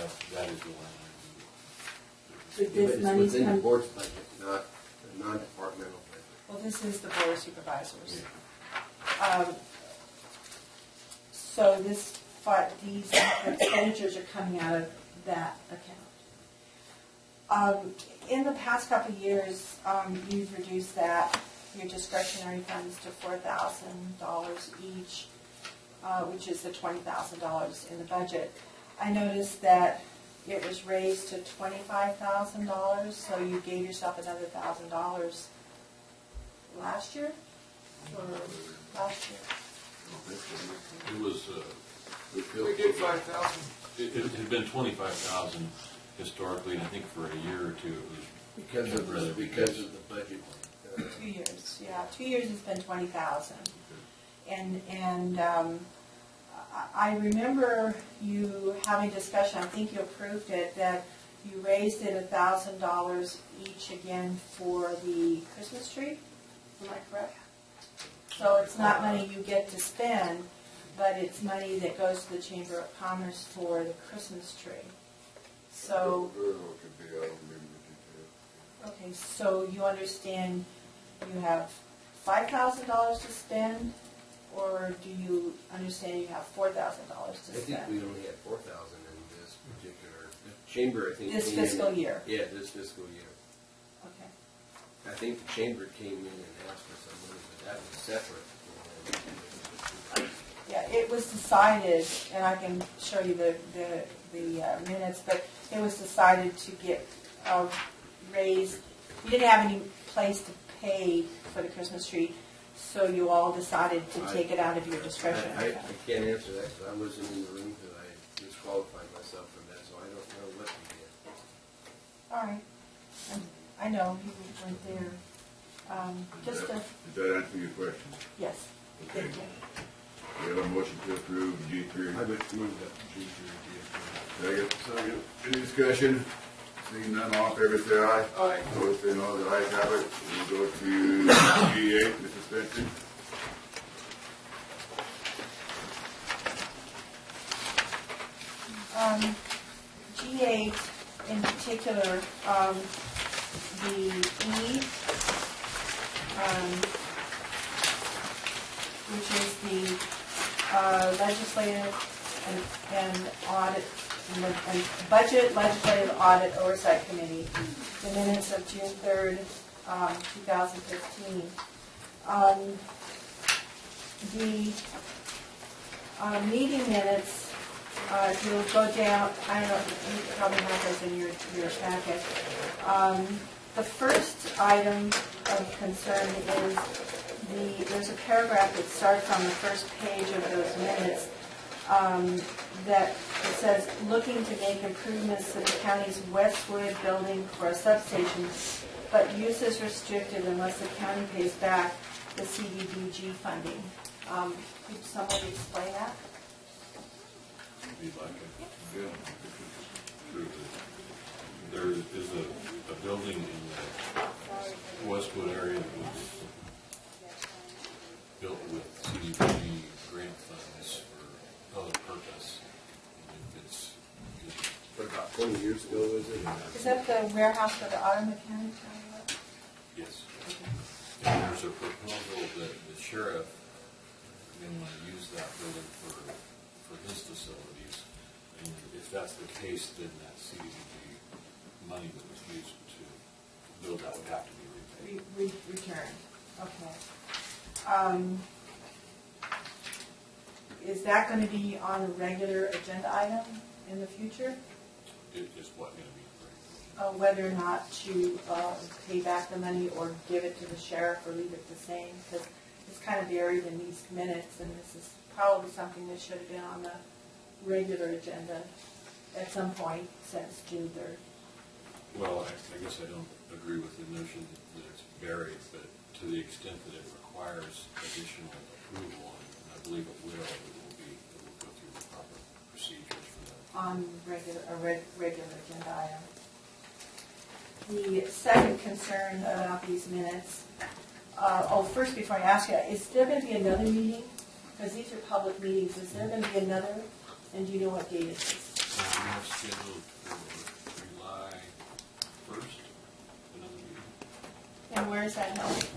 that is the line item. But this It's money's within the come, board's budget, not a non-departmental budget. Well, this is the Board of Supervisors. Yeah. So these expenditures are coming out of that account. In the past couple of years, you've reduced your discretionary funds to $4,000 each, which is the $20,000 in the budget. I noticed that it was raised to $25,000, so you gave yourself another $1,000 last year, or last year? It was, We did 5,000. it had been 25,000 historically, and I think for a year or two it was Because of the budget. 2 years, yeah. 2 years it's been 20,000. And I remember you having discussion, I think you approved it, that you raised it $1,000 each again for the Christmas tree. Am I correct? So it's not money you get to spend, but it's money that goes to the Chamber of Commerce for the Christmas tree. So, okay, so you understand you have $5,000 to spend, or do you understand you have $4,000 to I think spend? we only had 4,000 in this particular, the chamber, I think. This came in- fiscal year? Yeah, this fiscal year. Okay. I think the chamber came in and asked for some money, but that was separate. Yeah, it was decided, and I can show you the minutes, but it was decided to get raised. You didn't have any place to pay for the Christmas tree, so you all decided to take it out of your discretion. I can't answer that because I wasn't in the room because I disqualified myself from that, so I don't know what we did. All right. I know, you weren't there. Just a, Does that answer your question? yes. Okay. Thank you. We have a motion to approve G3. I would move that G3. Second. Any discussion? Seeing none, all in favor say aye. Aye. Opposed say no, the ayes have it. We'll go to G8, Mr. Spencer. G8 in particular, the E, which is the legislative and audit, and budget, legislative audit oversight committee, the minutes of June 3rd, 2015. The meeting minutes, you'll go down, I don't know, you probably have those in your packet. The first item of concern is there's a paragraph that starts on the first page of those minutes that it says, looking to make improvements to the county's Westwood building for a substation, but use is restricted unless the county pays back the CDBG funding. Could somebody explain that? If you'd like it. Yeah. True. There is a building in the Westwood area that was built with CDBG grant funds for other purpose. And it's What, about 20 years ago, was it? Is that the warehouse for the auto mechanic? yes. And there's a proposal that the sheriff may want to use that building for his facilities. And if that's the case, then that CDBG money that was used to build that would have to be repaid. Return, okay. Is that going to be on a regular agenda item in the future? It is what going to be. Whether or not to pay back the money or give it to the sheriff or leave it the same? Because it's kind of buried in these minutes, and this is probably something that should have been on the regular agenda at some point since June 3rd. Well, I guess I don't agree with the notion that it's buried, but to the extent that it requires additional approval, and I believe it will go through the proper procedures for that. On regular agenda item. The second concern about these minutes, first before I ask you, is there going to be another meeting? Because these are public meetings. Is there going to be another? And do you know what date it is? We have scheduled for July 1st, another meeting. And where is that held?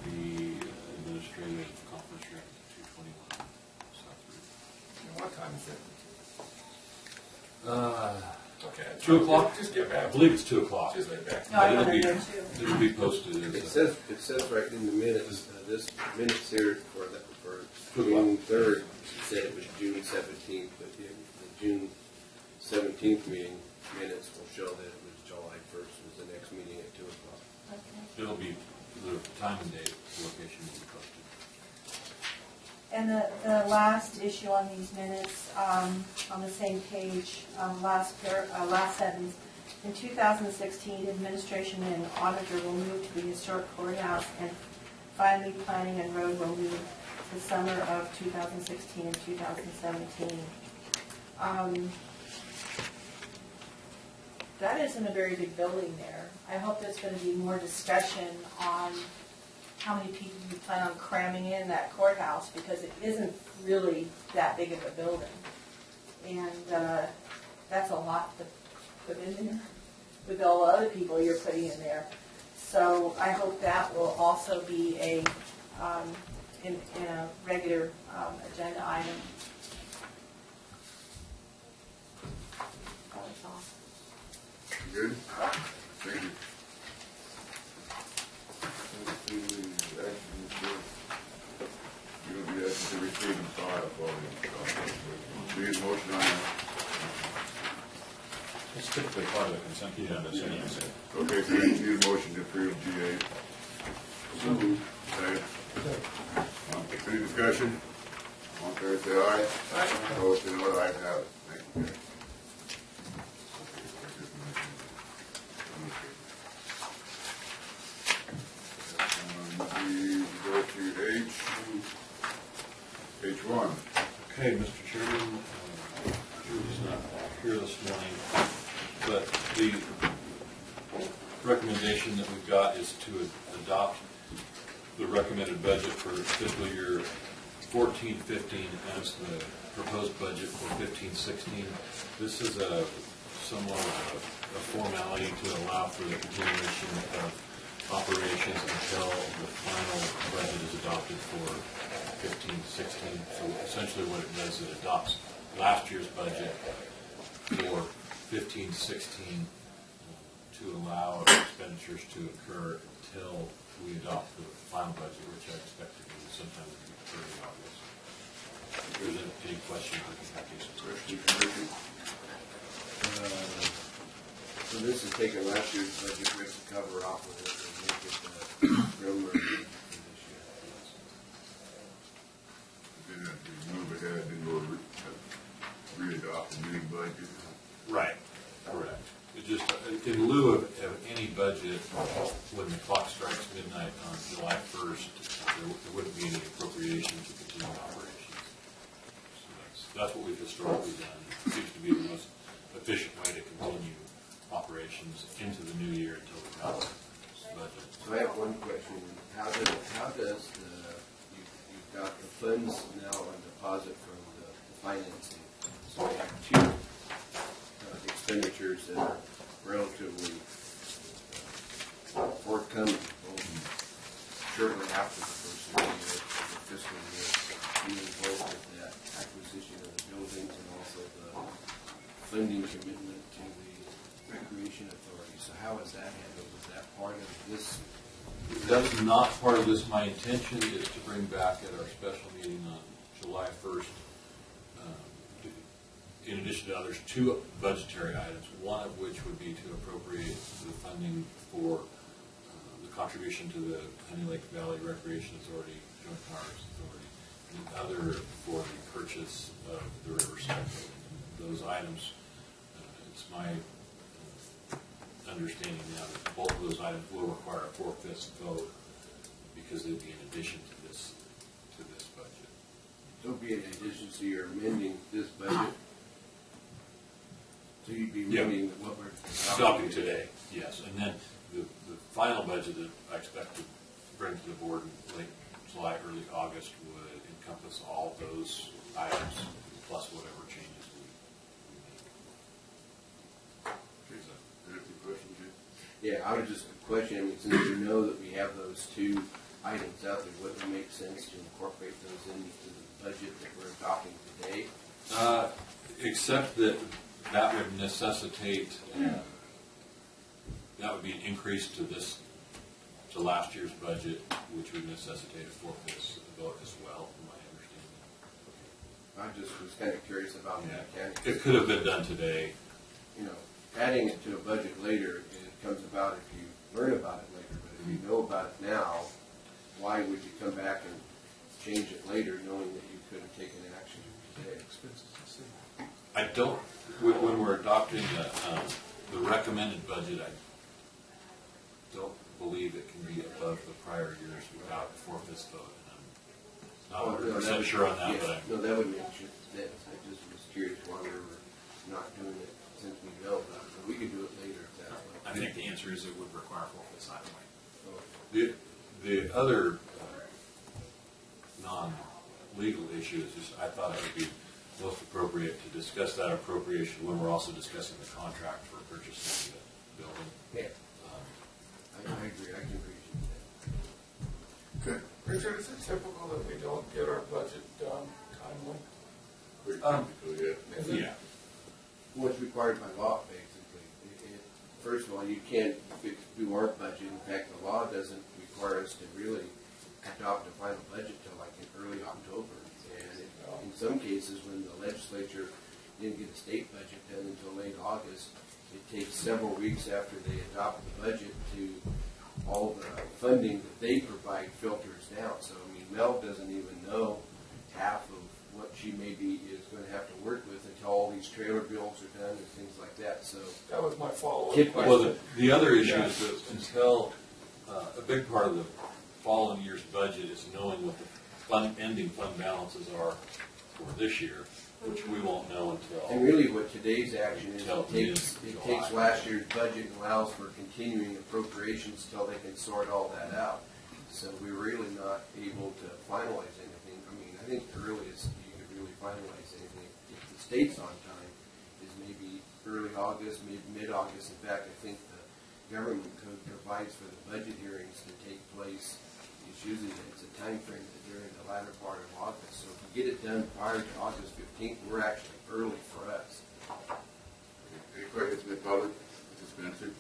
The administrative conference room, 221 South Route. What time is it? Okay. 2 o'clock? Just get I back. believe it's 2 o'clock. Just get back. No, I It'll wanted be- to know too. It'll be posted It as says right in the minutes, this minutes here for Good June luck. 3rd, said it was June 17th, but the June 17th meeting minutes will show that it was July 1st, was the next meeting at 2 o'clock. Okay. it'll be, the time and date, location will be posted. And the last issue on these minutes, on the same page, last sentence, in 2016, administration and auditor will move to the historic courthouse, and finally, planning and road will move the summer of 2016 and 2017. That isn't a very big building there. I hope there's going to be more discussion on how many people you plan on cramming in that courthouse, because it isn't really that big of a building. And that's a lot to put in there with all the other people you're putting in there. So I hope that will also be in a regular agenda item. That was all. Good? Thank you. You don't be asking to receive and file for you. Need a motion on that? It's typically part of the consent agenda, so you say. Okay, so you need a motion to approve G8. So moved. Second. Any discussion? All in favor, say aye. Aye. Opposed, say no. Ayes have it. Thank you, Gary. We go to H1. Okay, Mr. Chairman, Drew's not here this morning, but the recommendation that we've got is to adopt the recommended budget for fiscal year 14-15 as the proposed budget for 15-16. This is a somewhat of a formality to allow for the continuation of operations until the final budget is adopted for 15-16. So essentially what it does is it adopts last year's budget for 15-16 to allow expenditures to occur until we adopt the final budget, which I expect to be sometime in early August. If there's any questions, I can have these. Question from Ricky. So this is taking last year's budget, we have to cover off with it and make it real worthy for this year. Then we move ahead and go re-adopt the new budget. Right. Correct. It just, in lieu of any budget, when the clock strikes midnight on July 1st, there wouldn't be any appropriation to continue operations. So that's what we've historically done. It seems to be the most efficient way to continue operations into the new year until we have the budget. So I have one question. How does you've got the funds now on deposit from the financing. So we have two expenditures that are relatively forthcoming, shortly after the first of the year, the fiscal year, dealing both with that acquisition of the buildings and also the funding commitment to the Recreation Authority. So how is that handled? Is that part of this? That's not part of this. My intention is to bring back at our special meeting on July 1st, in addition to others, two budgetary items, one of which would be to appropriate the funding for the contribution to the Honey Lake Valley Recreation Authority, Joint Powers Authority, and the other for the purchase of the Riverside building. Those items, it's my understanding now that both of those items will require a 4/5 vote because they'd be in addition to this budget. So be in addition, so you're amending this budget? So you'd be Yeah. amending what we're Adopting today, yes. And then the final budget that I expect to bring to the board in late July, early August would encompass all those items plus whatever changes we make. Yeah, I would just question, I mean, since we know that we have those two items out there, wouldn't it make sense to incorporate those into the budget that we're adopting today? Except that that would necessitate, that would be an increase to last year's budget, which would necessitate a four-fifths vote as well, from my understanding. I just was kind of curious about the mechanics. It could have been done today. You know, adding it to a budget later, it comes about if you learn about it later, but if you know about it now, why would you come back and change it later knowing that you could have taken action today? I don't, when we're adopting the recommended budget, I don't believe it can be above the prior years without a four-fifths vote. And I'm not 100% sure on that, but No, that would make sense. I just was curious why we were not doing it since we know about it. But we could do it later if that's what. I think the answer is it would require four-fifths either way. The other non-legal issue is just, I thought it would be most appropriate to discuss that appropriation when we're also discussing the contract for purchasing the building. Yeah. I agree. I can appreciate that. Okay. Richard, is it typical that we don't get our budget done timely? Pretty typical, yeah. Is it? Yeah. What's required by law, basically. First of all, you can't do our budget. In fact, the law doesn't require us to really adopt a final budget till like in early October. And in some cases, when the legislature didn't get a state budget done until late August, it takes several weeks after they adopt the budget to all the funding that they provide filters down. So, I mean, Mel doesn't even know half of what she maybe is going to have to work with until all these trailer bills are done and things like that. So That was my follow-up Kid- question. Well, the other issue is that until, a big part of the following year's budget is knowing what the ending fund balances are for this year, which we won't know And until, really what today's action is, Until it takes mid-July. last year's budget and allows for continuing appropriations till they can sort all that out. So we're really not able to finalize anything. I mean, I think the earliest you could really finalize anything, if the state's on time, is maybe early August, mid-August. In fact, I think the government code provides for the budget hearings to take place. It's a time frame that during the latter part of August. So if you get it done prior to August 15th, we're actually early for us. Any questions from the public? Mr. Spencer?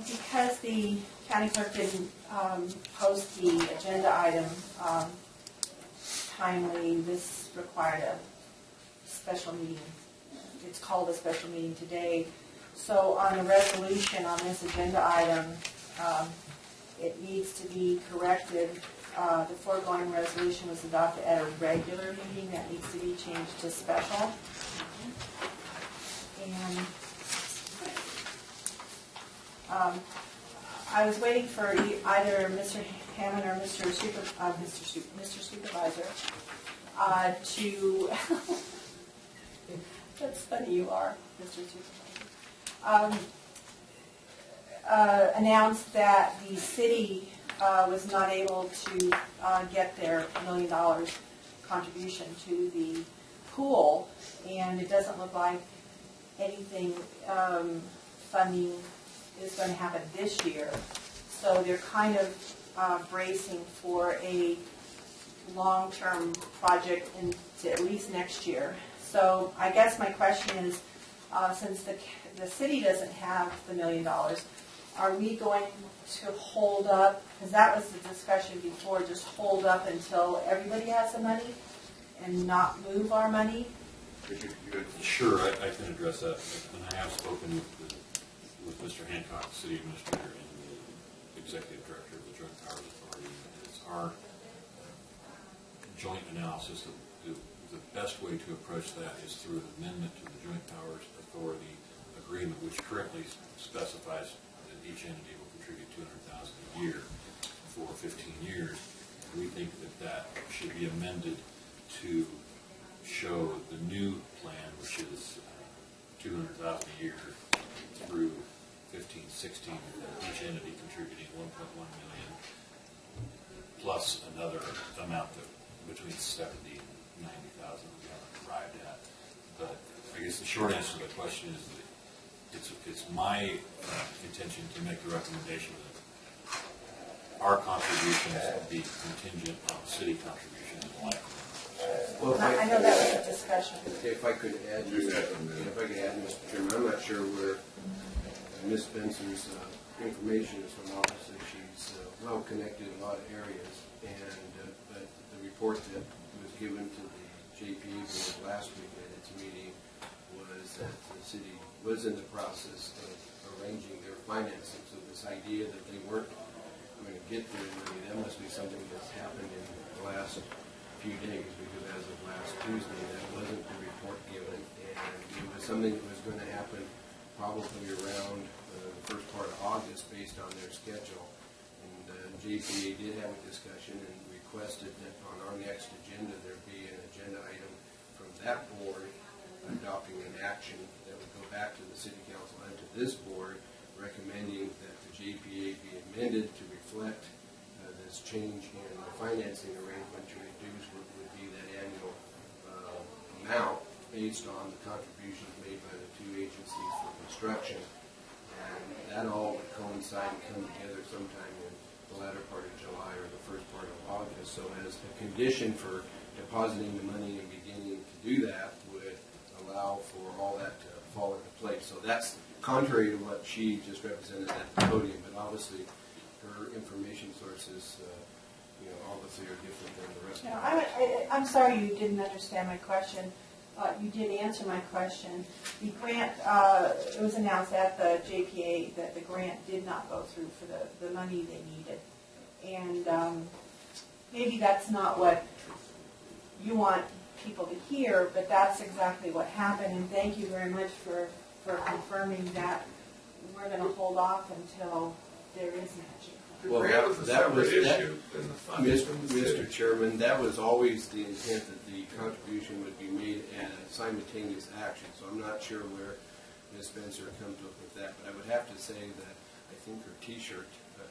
Because the county clerk didn't post the agenda item timely, this required a special meeting. It's called a special meeting today. So on the resolution on this agenda item, it needs to be corrected. The foregoing resolution was adopted at a regular meeting. That needs to be changed to special. And I was waiting for either Mr. Hammond or Mr. Supervisor to, that's funny you are, Mr. Supervisor, announced that the city was not able to get their $1 million contribution to the pool, and it doesn't look like anything funding is going to happen this year. So they're kind of bracing for a long-term project into at least next year. So I guess my question is, since the city doesn't have the $1 million, are we going to hold up, because that was the discussion before, just hold up until everybody has the money and not move our money? Richard, you good? sure, I can address that. And I have spoken with Mr. Hancock, the city administrator, and the executive director of the Joint Powers Authority. And it's our joint analysis that the best way to approach that is through an amendment to the Joint Powers Authority agreement, which currently specifies that each entity will contribute $200,000 a year for 15 years. We think that should be amended to show the new plan, which is $200,000 a year through 15, 16, each entity contributing $1.1 million, plus another amount that between $70,000 and $90,000 we haven't arrived at. But I guess the short answer to the question is that it's my intention to make the recommendation that our contributions be contingent on city contributions and like. Well, I know that was a discussion. If I could add, Mr. Chairman, I'm not sure where Ms. Benson's information is from. Obviously, she's well connected in a lot of areas, and but the report that was given to the JPA board last week at its meeting was that the city was in the process of arranging their financing. So this idea that they weren't going to get their money, that must be something that's happened in the last few days, because as of last Tuesday, that wasn't the report given, and it was something that was going to happen probably around the first part of August based on their schedule. And JPA did have a discussion and requested that on our next agenda there be an agenda item from that board adopting an action that would go back to the city council and to this board recommending that the JPA be amended to reflect this change in the financing arrangement to reduce what would be that annual amount based on the contributions made by the two agencies for construction. And that all would coincide and come together sometime in the latter part of July or the first part of August. So as a condition for depositing the money and beginning to do that would allow for all that to fall into place. So that's contrary to what she just represented at the podium, but obviously her information sources, obviously are different than the rest of us. I'm sorry you didn't understand my question. You did answer my question. The grant, it was announced at the JPA that the grant did not go through for the money they needed. And maybe that's not what you want people to hear, but that's exactly what happened. And thank you very much for confirming that. We're going to hold off until there is magic. Well, That was a separate issue than the funding from the city. Mr. Chairman, that was always the intent, that the contribution would be made as a simultaneous action. So I'm not sure where Ms. Spencer comes up with that, but I would have to say that I think her T-shirt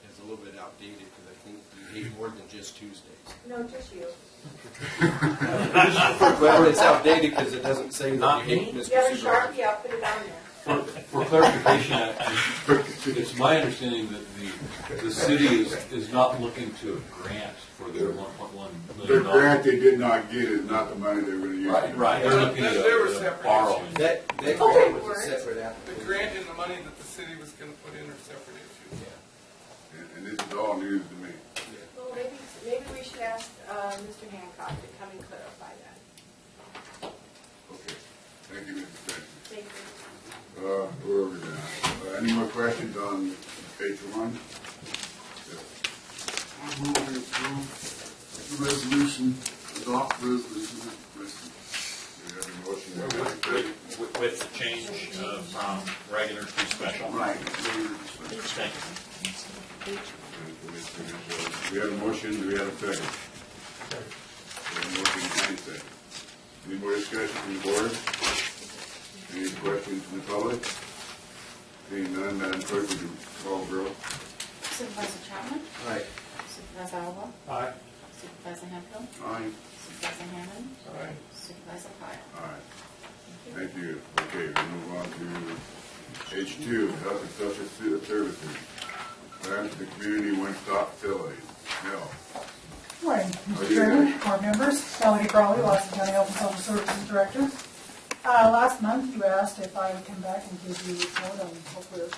is a little bit outdated, because I think you hate more than just Tuesdays. No, just you. Well, it's outdated because it doesn't say that you hate Mr. You have a Supervisor. Sharpie, I'll put it on there. For clarification, it's my understanding that the city is not looking to a grant for their $1.1 million. The grant they did not get is not the money they're going to use. Right. They're looking at There were a separate borrowing. That grant was a separate The application. grant and the money that the city was going to put in are separate issues. And this is all news to me. Well, maybe we should ask Mr. Hancock to come and clarify that. Okay. Thank you, Mr. Spencer. Thank you. Where are we now? Any more questions on page 1? I move to approve the resolution, adopt the resolution as listed. We have a motion. With the change from regular to special. Right. Thank you. We have a motion, do we have a second? We have a motion and a second. Any more discussion from the board? Any questions from the public? Seeing none, Madam Clerk, would you call the roll? Supervisor Chapman? Right. Supervisor Alva? Aye. Supervisor Hemphill? Aye. Supervisor Hammond? Aye. Supervisor Pyle? All right. Thank you. Okay, we move on to H2, Health and Social Services. Grant to the Community One-Stop Facility. Mel. Morning, Mr. Chairman, board members, Melody Crawley, Lassen County Health and Social Services Director. Last month you asked if I would come back and give you a report on what we're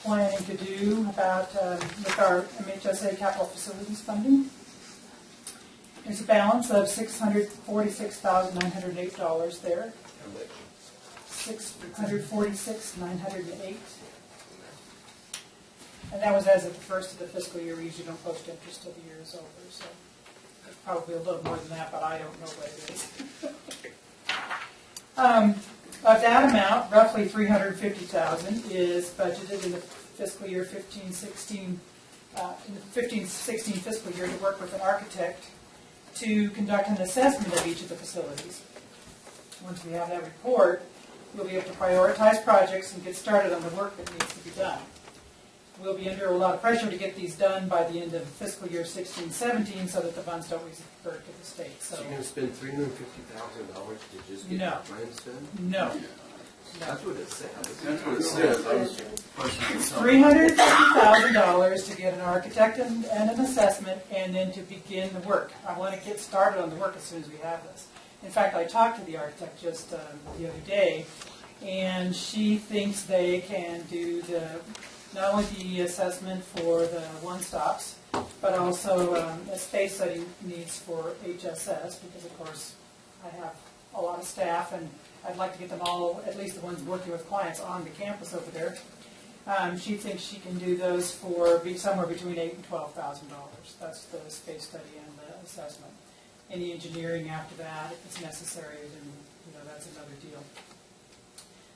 planning to do about with our MHSA capital facilities funding. There's a balance of $646,908 there. $646,908. And that was as of the first of the fiscal year. We usually don't post interest till the year is over, so that's probably a little more than that, but I don't know what it is. Of that amount, roughly $350,000 is budgeted in the fiscal year 15-16, in the 15-16 fiscal year to work with an architect to conduct an assessment of each of the facilities. Once we have that report, we'll be able to prioritize projects and get started on the work that needs to be done. we'll be under a lot of pressure to get these done by the end of fiscal year 16-17 so that the funds don't revert to the state. So So you're gonna spend $350,000 to just get No. the plans done? no. That's what it says. That's what it says. I was It's $350,000 to get an architect and an assessment, and then to begin the work. I want to get started on the work as soon as we have this. In fact, I talked to the architect just the other day, and she thinks they can do not only the assessment for the one-stops, but also a space study needs for HSS, because of course I have a lot of staff, and I'd like to get them all, at least the ones working with clients, on the campus over there. She thinks she can do those for somewhere between $8,000 and $12,000. That's the space study and the assessment. Any engineering after that, if it's necessary, then that's another deal.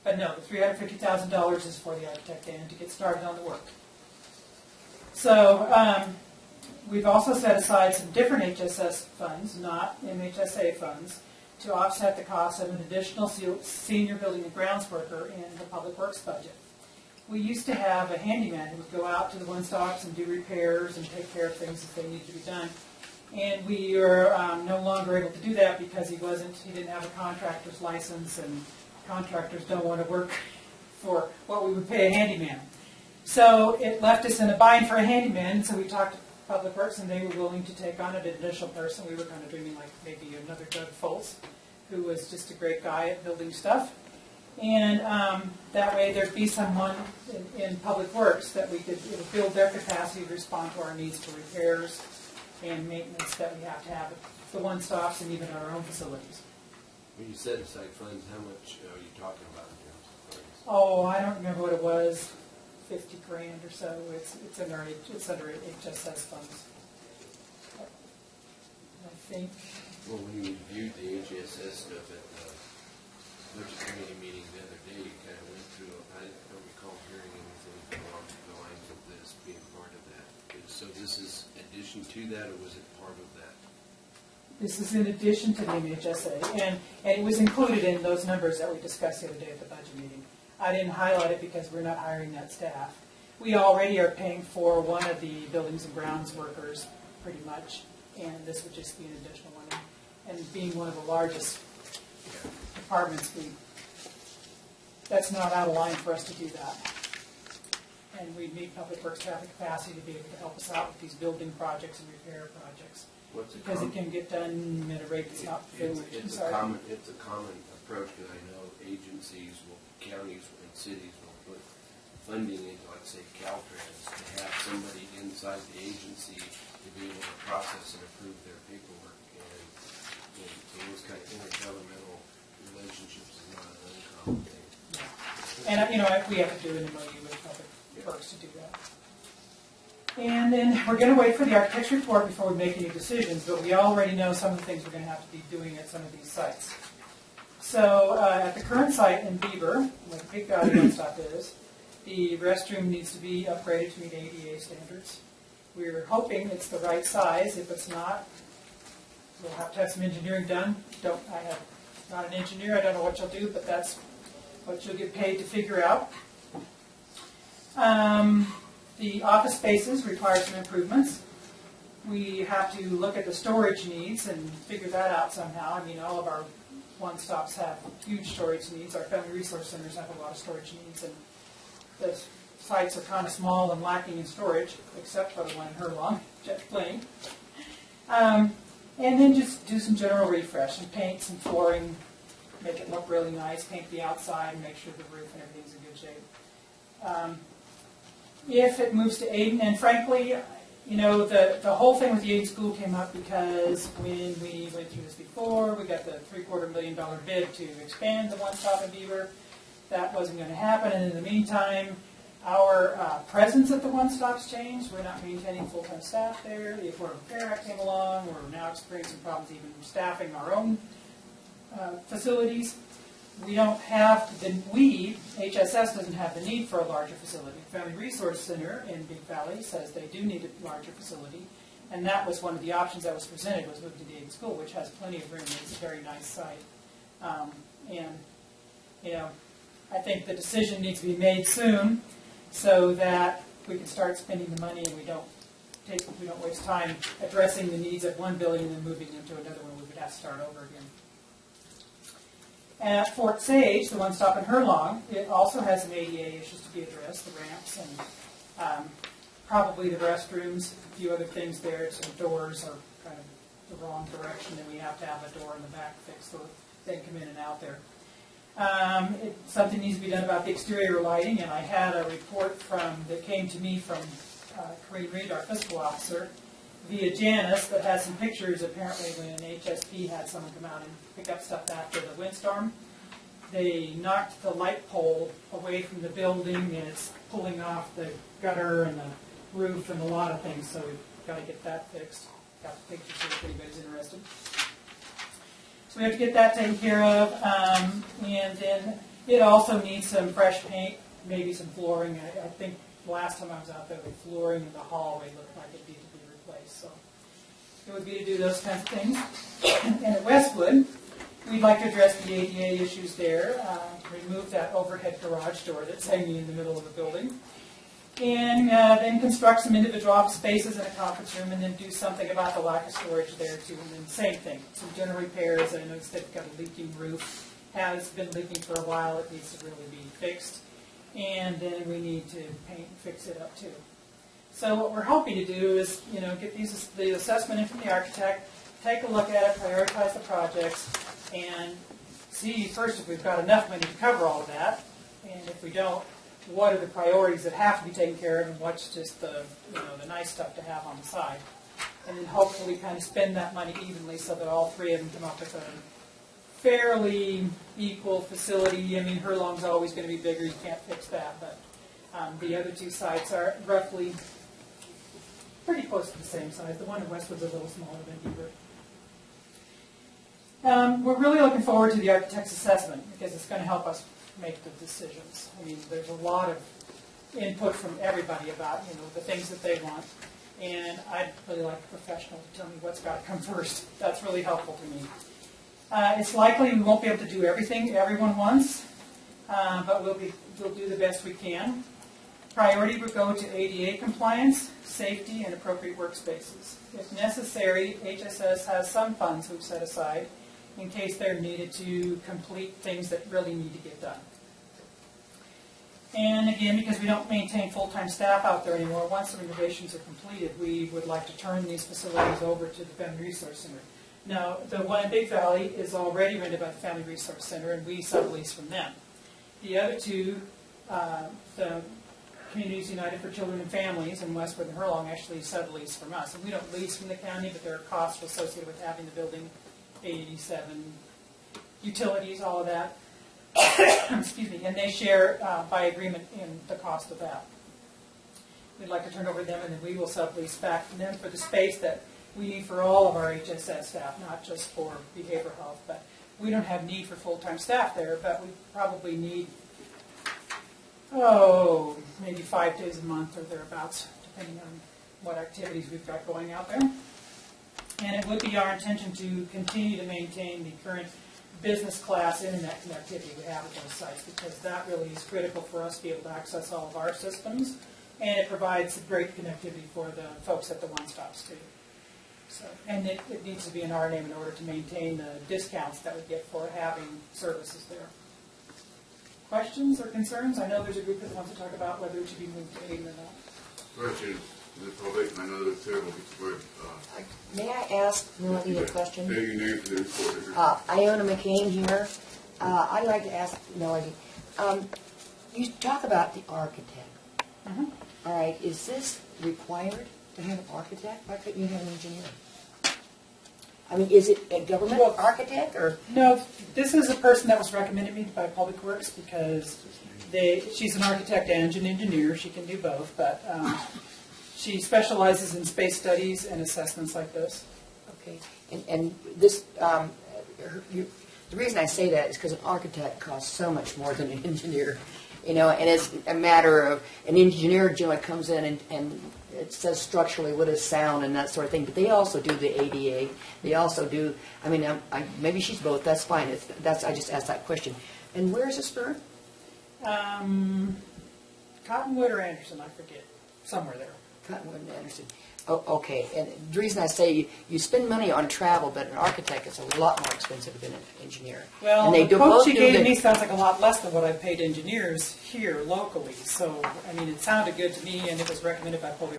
But no, the $350,000 is for the architect and to get started on the work. So we've also set aside some different HSS funds, not MHSA funds, to offset the cost of an additional senior building and grounds worker in the public works budget. We used to have a handyman who would go out to the one-stops and do repairs and take care of things if they needed to be done. And we are no longer able to do that because he didn't have a contractor's license, and contractors don't want to work for what we would pay a handyman. So it left us in a bind for a handyman, so we talked to Public Works, and they were willing to take on an additional person. We were kind of dreaming like maybe another Doug Foltz, who was just a great guy at building stuff. And that way there'd be someone in Public Works that it would build their capacity to respond to our needs for repairs and maintenance that we have to have at the one-stops and even at our own facilities. When you set aside funds, how much are you talking about in terms of funds? Oh, I don't remember what it was, 50 grand or so. It's under HSS funds. I think. Well, when you reviewed the HSS stuff at the budget committee meeting the other day, you kind of went through it. I don't recall hearing anything along the lines of this being part of that. So this is addition to that, or was it part of that? This is in addition to the MHSA, and it was included in those numbers that we discussed the other day at the budget meeting. I didn't highlight it because we're not hiring that staff. We already are paying for one of the buildings and grounds workers, pretty much, and this would just be an additional one. And being one of the largest departments, that's not out of line for us to do that. And we need Public Works to have the capacity to be able to help us out with these building projects and repair projects. Because it can get done at a rate that's not fair. It's a common approach, because I know counties and cities will put funding into, let's say, Caltrans, to have somebody inside the agency to be able to process and approve their paperwork. And those kind of intergovernmental relationships is not an uncommon thing. And we have to do an MOU with Public Works to do that. And then we're going to wait for the architect's report before we make any decisions, but we already know some of the things we're going to have to be doing at some of these sites. So at the current site in Beaver, where the Big Valley One Stop is, the restroom needs to be upgraded to meet ADA standards. We're hoping it's the right size. If it's not, we'll have to have some engineering done. I have not an engineer. I don't know what you'll do, but that's what you'll get paid to figure out. The office spaces require some improvements. We have to look at the storage needs and figure that out somehow. I mean, all of our one-stops have huge storage needs. Our family resource centers have a lot of storage needs, and the sites are kind of small and lacking in storage, except for the one in Herlong, Jet Plain. And then just do some general refresh and paint some flooring, make it look really nice, paint the outside, make sure the roof and everything's in good shape. If it moves to Aden, and frankly, the whole thing with the Aden School came up because when we went through this before, we got the $750,000 bid to expand the one-stop in Beaver. That wasn't going to happen, and in the meantime, our presence at the one-stops changed. We're not maintaining full-time staff there. The Affordable Care Act came along. We're now experiencing problems even staffing our own facilities. We don't have, HSS doesn't have the need for a larger facility. Family Resource Center in Big Valley says they do need a larger facility, and that was one of the options that was presented, was moving to the Aden School, which has plenty of room. It's a very nice site. I think the decision needs to be made soon so that we can start spending the money and we don't waste time addressing the needs of one building and then moving into another one. We would have to start over again. At Fort Sage, the one stop in Herlong, it also has some ADA issues to be addressed, the ramps and probably the restrooms, a few other things there. Some doors are kind of the wrong direction, and we have to have a door in the back fixed so they can come in and out there. Something needs to be done about the exterior lighting, and I had a report that came to me from Corinne Reed, our fiscal officer, via Janice, that has some pictures apparently when HSP had someone come out and pick up stuff after the windstorm. They knocked the light pole away from the building, and it's pulling off the gutter and the roof and a lot of things, so we've got to get that fixed. Got the pictures if anybody's interested. So we have to get that taken care of, and then it also needs some fresh paint, maybe some flooring. I think last time I was out there, the flooring in the hallway looked like it needed to be replaced. So it would be to do those kinds of things. And at Westwood, we'd like to address the ADA issues there, remove that overhead garage door that's hanging in the middle of the building, and then construct some individual office spaces and a conference room, and then do something about the lack of storage there too. And then same thing, some general repairs. I noticed they've got a leaking roof. Has been leaking for a while. It needs to really be fixed. And then we need to paint and fix it up too. So what we're hoping to do is, get the assessment in from the architect, take a look at it, prioritize the projects, and see first if we've got enough money to cover all of that, and if we don't, what are the priorities that have to be taken care of, and what's just the nice stuff to have on the side. And then hopefully kind of spend that money evenly so that all three of them come up with a fairly equal facility. I mean, Herlong's always going to be bigger, you can't fix that, but the other two sites are roughly pretty close to the same size. The one in Westwood's a little smaller than Beaver. We're really looking forward to the architect's assessment because it's going to help us make the decisions. I mean, there's a lot of input from everybody about, the things that they want. And I'd really like a professional to tell me what's got to come first. That's really helpful to me. It's likely we won't be able to do everything everyone wants, but we'll do the best we can. Priority would go to ADA compliance, safety, and appropriate workspaces. If necessary, HSS has some funds we've set aside in case they're needed to complete things that really need to get done. And again, because we don't maintain full-time staff out there anymore, once the renovations are completed, we would like to turn these facilities over to the Family Resource Center. Now, the one in Big Valley is already rented by the Family Resource Center, and we sublease from them. The other two, the Communities United for Children and Families and Westwood and Herlong, actually sublease from us. And we don't lease from the county, but there are costs associated with having the building, 87 utilities, all of that. Excuse me, and they share by agreement in the cost of that. We'd like to turn over to them, and then we will sublease back from them for the space that we need for all of our HSS staff, not just for behavioral health. But we don't have need for full-time staff there, but we probably need, maybe 5 days a month or thereabouts, depending on what activities we've got going out there. And it would be our intention to continue to maintain the current business class internet connectivity we have at those sites, because that really is critical for us to be able to access all of our systems, and it provides great connectivity for the folks at the one-stops too. So, and it needs to be in our name in order to maintain the discounts that we get for having services there. Questions or concerns? I know there's a group that wants to talk about whether it should be moved to 8 or not. Question to the public, I know there's several before. May I ask Melody a question? Say your name for the recorder. Iona McCain here. I'd like to ask Melody. You talk about the architect. Mm-hmm. All right, is this required to have an architect? Why couldn't you have an engineer? I mean, is it a government architect or? No, this is a person that was recommended me by Public Works because she's an architect and an engineer. She can do both, but she specializes in space studies and assessments like this. Okay, and this, the reason I say that is because an architect costs so much more than an engineer, and it's a matter of an engineer generally comes in and it says structurally what is sound and that sort of thing, but they also do the ADA. They also do, maybe she's both, that's fine. I just asked that question. And where is this firm? Cottonwood or Anderson, I forget. somewhere there. Cottonwood and Anderson. Oh, okay, and the reason I say you spend money on travel, but an architect is a lot more expensive than an engineer. Well, And they the do quote both she do gave the- me sounds like a lot less than what I paid engineers here locally. So, I mean, it sounded good to me, and it was recommended by public